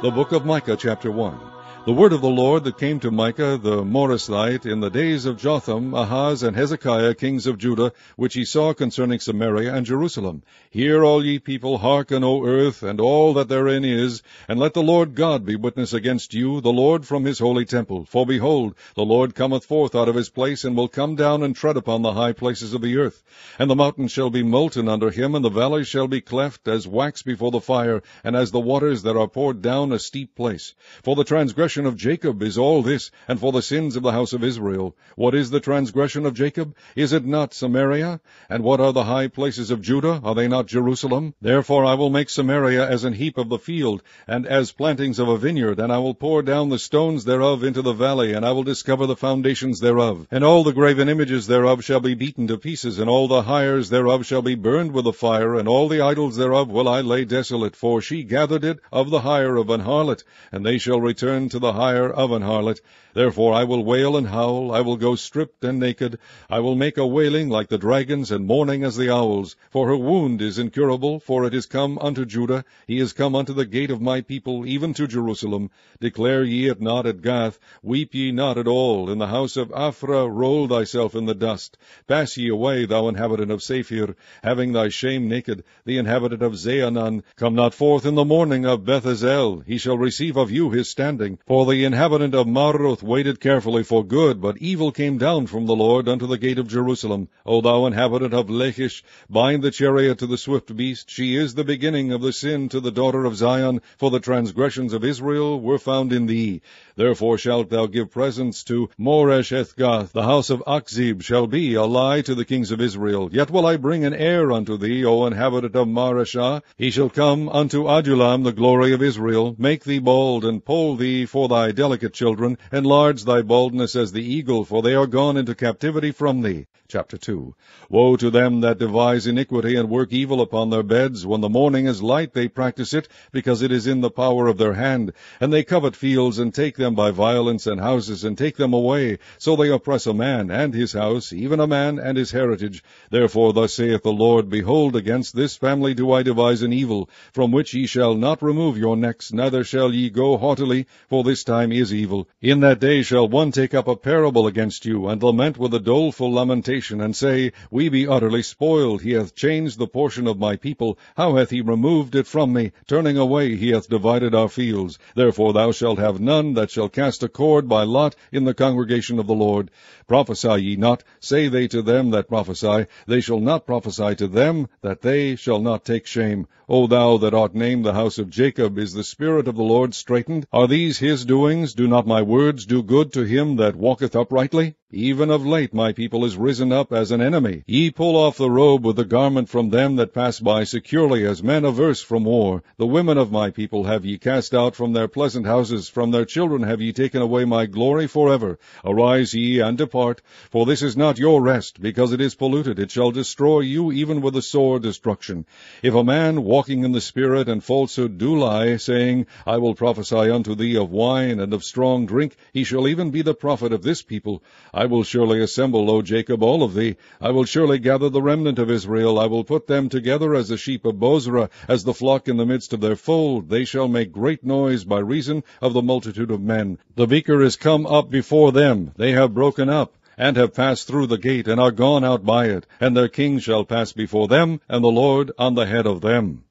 The book of Micah, chapter 1. The word of the Lord that came to Micah the Morasthite in the days of Jotham, Ahaz, and Hezekiah, kings of Judah, which he saw concerning Samaria and Jerusalem. Hear, all ye people, hearken, O earth, and all that therein is, and let the Lord God be witness against you, the Lord from his holy temple. For behold, the Lord cometh forth out of his place, and will come down and tread upon the high places of the earth. And the mountains shall be molten under him, and the valleys shall be cleft as wax before the fire, and as the waters that are poured down a steep place. For the transgression of Jacob is all this, and for the sins of the house of Israel. What is the transgression of Jacob? Is it not Samaria? And what are the high places of Judah? Are they not Jerusalem? Therefore I will make Samaria as an heap of the field, and as plantings of a vineyard, and I will pour down the stones thereof into the valley, and I will discover the foundations thereof. And all the graven images thereof shall be beaten to pieces, and all the hires thereof shall be burned with the fire, and all the idols thereof will I lay desolate, for she gathered it of the hire of an harlot, and they shall return to the hire of an harlot. Therefore I will wail and howl, I will go stripped and naked, I will make a wailing like the dragons, and mourning as the owls. For her wound is incurable, for it is come unto Judah, he is come unto the gate of my people, even to Jerusalem. Declare ye it not at Gath, weep ye not at all. In the house of Aphrah roll thyself in the dust. Pass ye away, thou inhabitant of Saphir, having thy shame naked, the inhabitant of Zaanan. Come not forth in the morning of Beth-ezel, he shall receive of you his standing. For the inhabitant of Maroth waited carefully for good, but evil came down from the Lord unto the gate of Jerusalem. O thou inhabitant of Lachish, bind the chariot to the swift beast. She is the beginning of the sin to the daughter of Zion, for the transgressions of Israel were found in thee. Therefore shalt thou give presents to Moresheth-gath. The house of Achzib shall be a lie to the kings of Israel. Yet will I bring an heir unto thee, O inhabitant of Mareshah. He shall come unto Adullam, the glory of Israel. Make thee bald, and poll thee for thy delicate children. Enlarge thy baldness as the eagle, for they are gone into captivity from thee. Chapter 2. Woe to them that devise iniquity and work evil upon their beds. When the morning is light they practice it, because it is in the power of their hand. And they covet fields, and take them by violence, and houses, and take them away. So they oppress a man and his house, even a man and his heritage. Therefore thus saith the Lord, Behold, against this family do I devise an evil, from which ye shall not remove your necks, neither shall ye go haughtily, for this time is evil. In that day shall one take up a parable against you, and lament with a doleful lamentation, and say, We be utterly spoiled. He hath changed the portion of my people. How hath he removed it from me? Turning away he hath divided our fields. Therefore thou shalt have none that shall cast a cord by lot in the congregation of the Lord. Prophesy ye not, say they to them that prophesy. They shall not prophesy to them, that they shall not take shame. O thou that art named the house of Jacob, is the Spirit of the Lord straitened? Are these his doings? Do not my words do good to him that walketh uprightly? Even of late my people is risen up as an enemy. Ye pull off the robe with the garment from them that pass by securely, as men averse from war. The women of my people have ye cast out from their pleasant houses. From their children have ye taken away my glory forever. Arise ye, and depart, for this is not your rest, because it is polluted. It shall destroy you even with the sore destruction. If a man walking in the Spirit and falsehood do lie, saying, I will prophesy unto thee of wine and of strong drink, he shall even be the prophet of this people. I will surely assemble, O Jacob, all of thee. I will surely gather the remnant of Israel. I will put them together as the sheep of Bozrah, as the flock in the midst of their fold. They shall make great noise by reason of the multitude of men. The beaker is come up before them. They have broken up, and have passed through the gate, and are gone out by it. And their king shall pass before them, and the Lord on the head of them.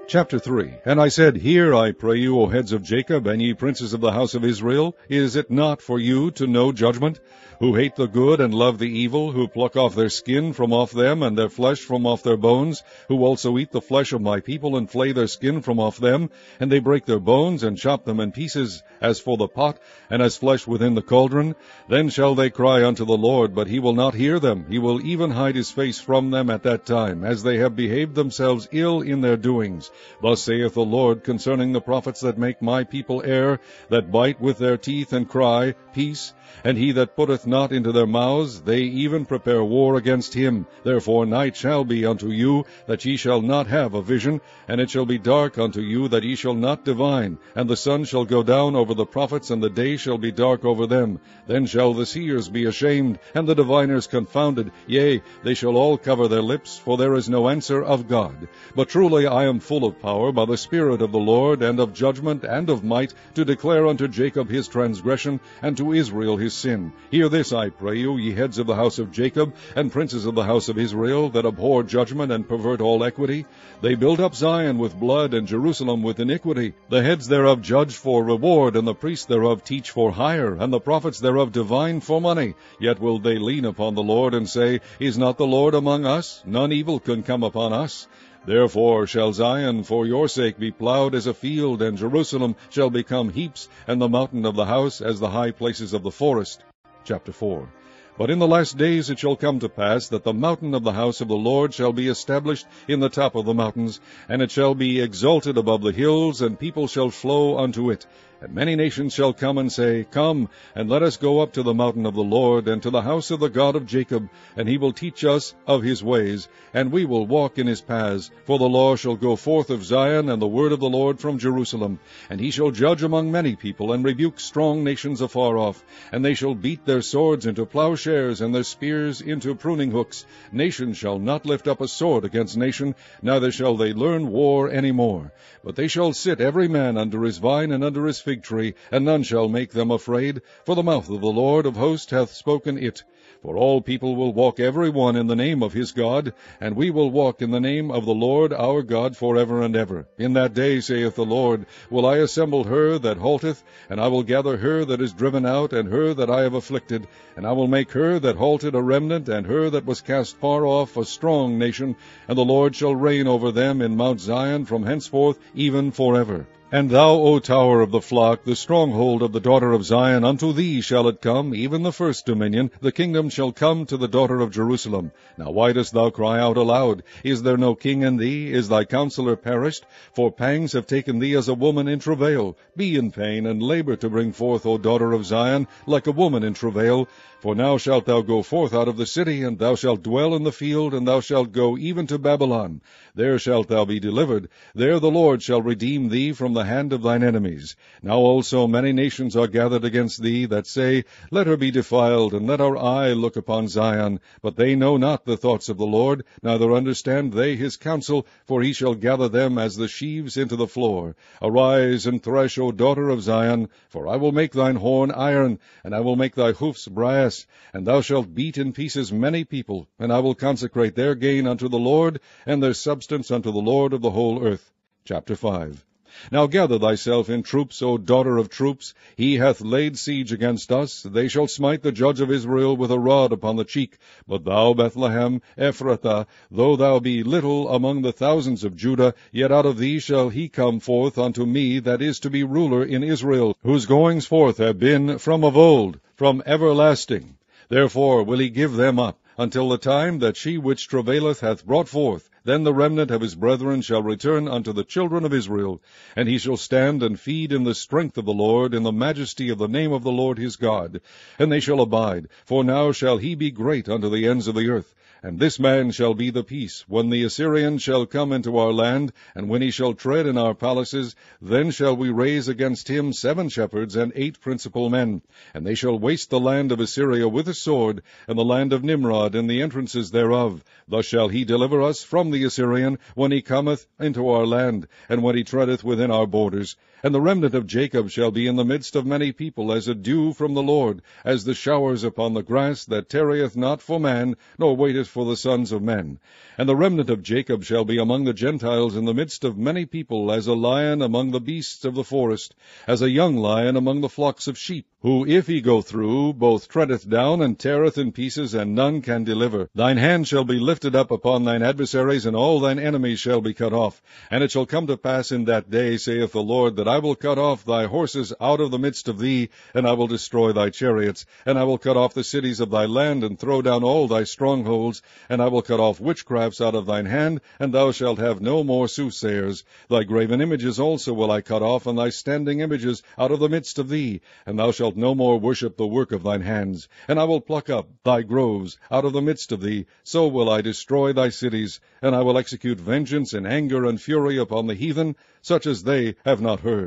Chapter 3. And I said, Hear, I pray you, O heads of Jacob, and ye princes of the house of Israel. Is it not for you to know judgment? Who hate the good and love the evil, who pluck off their skin from off them, and their flesh from off their bones, who also eat the flesh of my people, and flay their skin from off them, and they break their bones, and chop them in pieces, as for the pot, and as flesh within the cauldron. Then shall they cry unto the Lord, but he will not hear them. He will even hide his face from them at that time, as they have behaved themselves ill in their doings. Thus saith the Lord concerning the prophets that make my people err, that bite with their teeth and cry, Peace, and he that putteth not into their mouths, they even prepare war against him. Therefore night shall be unto you, that ye shall not have a vision, and it shall be dark unto you, that ye shall not divine, and the sun shall go down over the prophets, and the day shall be dark over them. Then shall the seers be ashamed, and the diviners confounded, yea, they shall all cover their lips, for there is no answer of God. But truly I am full of power by the Spirit of the Lord, and of judgment, and of might, to declare unto Jacob his transgression, and to Israel his sin. Hear this, I pray you, ye heads of the house of Jacob, and princes of the house of Israel, that abhor judgment, and pervert all equity. They build up Zion with blood, and Jerusalem with iniquity. The heads thereof judge for reward, and the priests thereof teach for hire, and the prophets thereof divine for money. Yet will they lean upon the Lord, and say, Is not the Lord among us? None evil can come upon us. Therefore shall Zion for your sake be plowed as a field, and Jerusalem shall become heaps, and the mountain of the house as the high places of the forest. Chapter 4. But in the last days it shall come to pass that the mountain of the house of the Lord shall be established in the top of the mountains, and it shall be exalted above the hills, and people shall flow unto it. And many nations shall come and say, Come, and let us go up to the mountain of the Lord, and to the house of the God of Jacob, and he will teach us of his ways, and we will walk in his paths. For the law shall go forth of Zion, and the word of the Lord from Jerusalem. And he shall judge among many people, and rebuke strong nations afar off. And they shall beat their swords into plowshares, and their spears into pruning hooks. Nation shall not lift up a sword against nation, neither shall they learn war any more. But they shall sit every man under his vine and under his fig tree, and none shall make them afraid, for the mouth of the Lord of hosts hath spoken it. For all people will walk every one in the name of his God, and we will walk in the name of the Lord our God forever and ever. In that day, saith the Lord, will I assemble her that halteth, and I will gather her that is driven out, and her that I have afflicted, and I will make her that halted a remnant, and her that was cast far off a strong nation, and the Lord shall reign over them in Mount Zion from henceforth even forever. And thou, O tower of the flock, the stronghold of the daughter of Zion, unto thee shall it come, even the first dominion, the kingdom shall come to the daughter of Jerusalem. Now why dost thou cry out aloud? Is there no king in thee? Is thy counselor perished? For pangs have taken thee as a woman in travail. Be in pain, and labor to bring forth, O daughter of Zion, like a woman in travail. For now shalt thou go forth out of the city, and thou shalt dwell in the field, and thou shalt go even to Babylon. There shalt thou be delivered. There the Lord shall redeem thee from the hand of thine enemies. Now also many nations are gathered against thee, that say, Let her be defiled, and let our eye look upon Zion. But they know not the thoughts of the Lord, neither understand they his counsel, for he shall gather them as the sheaves into the floor. Arise and thresh, O daughter of Zion, for I will make thine horn iron, and I will make thy hoofs brass. And thou shalt beat in pieces many people, and I will consecrate their gain unto the Lord, and their substance unto the Lord of the whole earth. Chapter 5. Now gather thyself in troops, O daughter of troops. He hath laid siege against us. They shall smite the judge of Israel with a rod upon the cheek. But thou, Bethlehem, Ephrathah, though thou be little among the thousands of Judah, yet out of thee shall he come forth unto me that is to be ruler in Israel, whose goings forth have been from of old, from everlasting. Therefore will he give them up, until the time that she which travaileth hath brought forth. Then the remnant of his brethren shall return unto the children of Israel, and he shall stand and feed in the strength of the Lord, in the majesty of the name of the Lord his God. And they shall abide, for now shall he be great unto the ends of the earth. And this man shall be the peace, when the Assyrian shall come into our land, and when he shall tread in our palaces, then shall we raise against him 7 shepherds and 8 principal men. And they shall waste the land of Assyria with a sword, and the land of Nimrod and the entrances thereof. Thus shall he deliver us from the Assyrian, when he cometh into our land, and when he treadeth within our borders. And the remnant of Jacob shall be in the midst of many people, as a dew from the Lord, as the showers upon the grass, that tarrieth not for man, nor waiteth for the sons of men. And the remnant of Jacob shall be among the Gentiles in the midst of many people, as a lion among the beasts of the forest, as a young lion among the flocks of sheep, who, if he go through, both treadeth down and teareth in pieces, and none can deliver. Thine hand shall be lifted up upon thine adversaries, and all thine enemies shall be cut off. And it shall come to pass in that day, saith the Lord, that I will cut off thy horses out of the midst of thee, and I will destroy thy chariots, and I will cut off the cities of thy land, and throw down all thy strongholds, and I will cut off witchcrafts out of thine hand, and thou shalt have no more soothsayers. Thy graven images also will I cut off, and thy standing images out of the midst of thee, and thou shalt no more worship the work of thine hands. And I will pluck up thy groves out of the midst of thee, so will I destroy thy cities, and I will execute vengeance in anger and fury upon the heathen, such as they have not heard.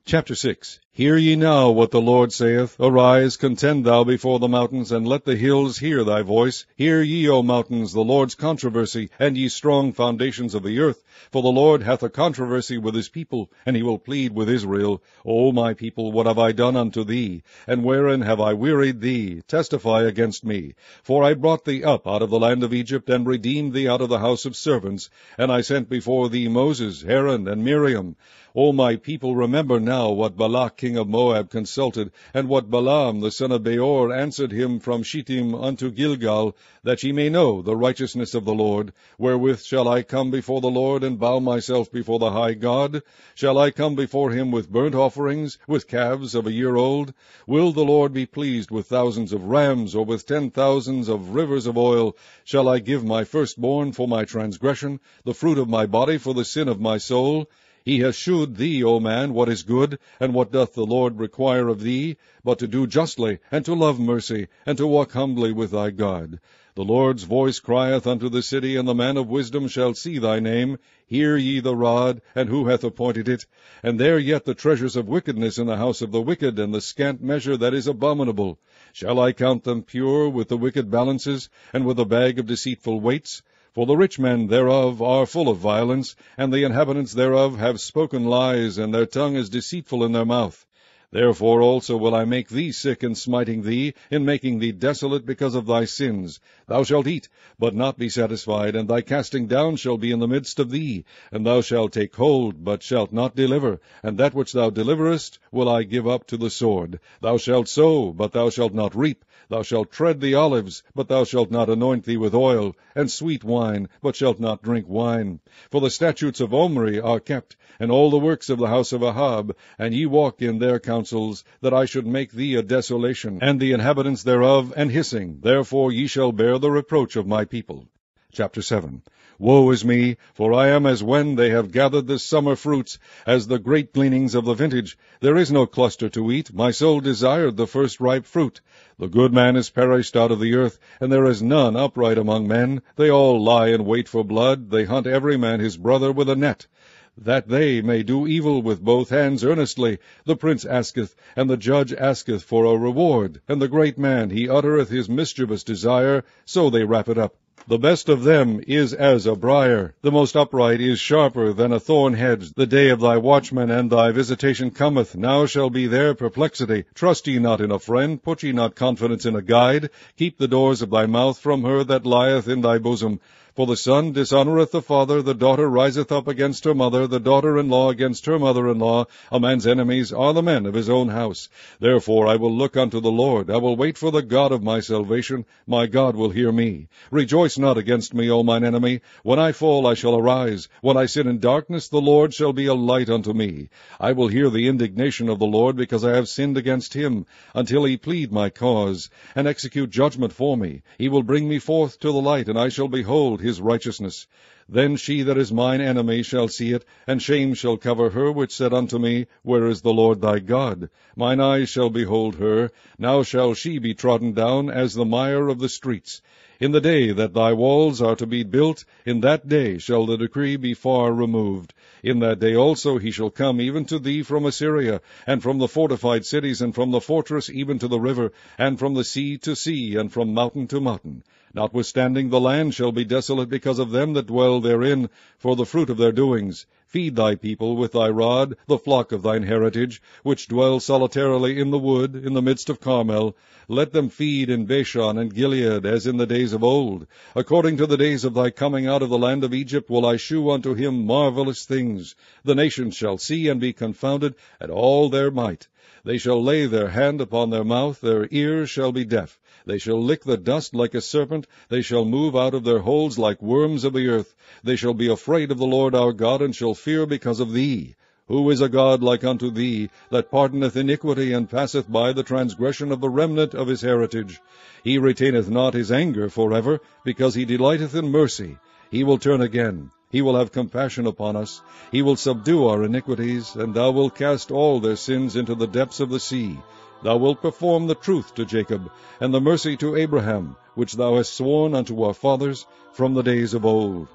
Chapter 6. Hear ye now what the Lord saith. Arise, contend thou before the mountains, and let the hills hear thy voice. Hear ye, O mountains, the Lord's controversy, and ye strong foundations of the earth. For the Lord hath a controversy with his people, and he will plead with Israel. O my people, what have I done unto thee? And wherein have I wearied thee? Testify against me. For I brought thee up out of the land of Egypt, and redeemed thee out of the house of servants. And I sent before thee Moses, Aaron, and Miriam. O my people, remember now what Balak king of Moab consulted, and what Balaam the son of Beor answered him from Shittim unto Gilgal, that ye may know the righteousness of the Lord. Wherewith shall I come before the Lord, and bow myself before the high God? Shall I come before him with burnt offerings, with calves of a year old? Will the Lord be pleased with thousands of rams, or with 10,000s of rivers of oil? Shall I give my firstborn for my transgression, the fruit of my body for the sin of my soul? He hath shewed thee, O man, what is good, and what doth the Lord require of thee, but to do justly, and to love mercy, and to walk humbly with thy God. The Lord's voice crieth unto the city, and the man of wisdom shall see thy name. Hear ye the rod, and who hath appointed it? And there yet the treasures of wickedness in the house of the wicked, and the scant measure that is abominable. Shall I count them pure with the wicked balances, and with a bag of deceitful weights? For the rich men thereof are full of violence, and the inhabitants thereof have spoken lies, and their tongue is deceitful in their mouth. Therefore also will I make thee sick in smiting thee, in making thee desolate because of thy sins. Thou shalt eat, but not be satisfied, and thy casting down shall be in the midst of thee. And thou shalt take hold, but shalt not deliver, and that which thou deliverest will I give up to the sword. Thou shalt sow, but thou shalt not reap. Thou shalt tread the olives, but thou shalt not anoint thee with oil, and sweet wine, but shalt not drink wine. For the statutes of Omri are kept, and all the works of the house of Ahab, and ye walk in their counsels, that I should make thee a desolation, and the inhabitants thereof an hissing. Therefore ye shall bear the reproach of my people. Chapter 7. Woe is me, for I am as when they have gathered the summer fruits, as the great gleanings of the vintage. There is no cluster to eat. My soul desired the first ripe fruit. The good man is perished out of the earth, and there is none upright among men. They all lie in wait for blood. They hunt every man his brother with a net, that they may do evil with both hands earnestly. The prince asketh, and the judge asketh for a reward, and the great man, he uttereth his mischievous desire, so they wrap it up. The best of them is as a briar. The most upright is sharper than a thorn hedge. The day of thy watchman and thy visitation cometh. Now shall be their perplexity. Trust ye not in a friend, put ye not confidence in a guide. Keep the doors of thy mouth from her that lieth in thy bosom. For the son dishonoureth the father, the daughter riseth up against her mother, the daughter-in-law against her mother-in-law. A man's enemies are the men of his own house. Therefore I will look unto the Lord. I will wait for the God of my salvation. My God will hear me. Rejoice not against me, O mine enemy. When I fall, I shall arise. When I sit in darkness, the Lord shall be a light unto me. I will hear the indignation of the Lord, because I have sinned against him, until he plead my cause, and execute judgment for me. He will bring me forth to the light, and I shall behold his righteousness. Then she that is mine enemy shall see it, and shame shall cover her which said unto me, Where is the Lord thy God? Mine eyes shall behold her. Now shall she be trodden down as the mire of the streets. In the day that thy walls are to be built, in that day shall the decree be far removed. In that day also he shall come even to thee from Assyria, and from the fortified cities, and from the fortress even to the river, and from the sea to sea, and from mountain to mountain. Notwithstanding the land shall be desolate because of them that dwell therein, for the fruit of their doings. Feed thy people with thy rod, the flock of thine heritage, which dwell solitarily in the wood, in the midst of Carmel. Let them feed in Bashan and Gilead, as in the days of old. According to the days of thy coming out of the land of Egypt will I shew unto him marvelous things. The nations shall see and be confounded at all their might. They shall lay their hand upon their mouth, their ears shall be deaf. They shall lick the dust like a serpent. They shall move out of their holes like worms of the earth. They shall be afraid of the Lord our God, and shall fear because of thee. Who is a God like unto thee, that pardoneth iniquity, and passeth by the transgression of the remnant of his heritage? He retaineth not his anger forever, because he delighteth in mercy. He will turn again. He will have compassion upon us. He will subdue our iniquities, and thou wilt cast all their sins into the depths of the sea. Thou wilt perform the truth to Jacob, and the mercy to Abraham, which thou hast sworn unto our fathers from the days of old.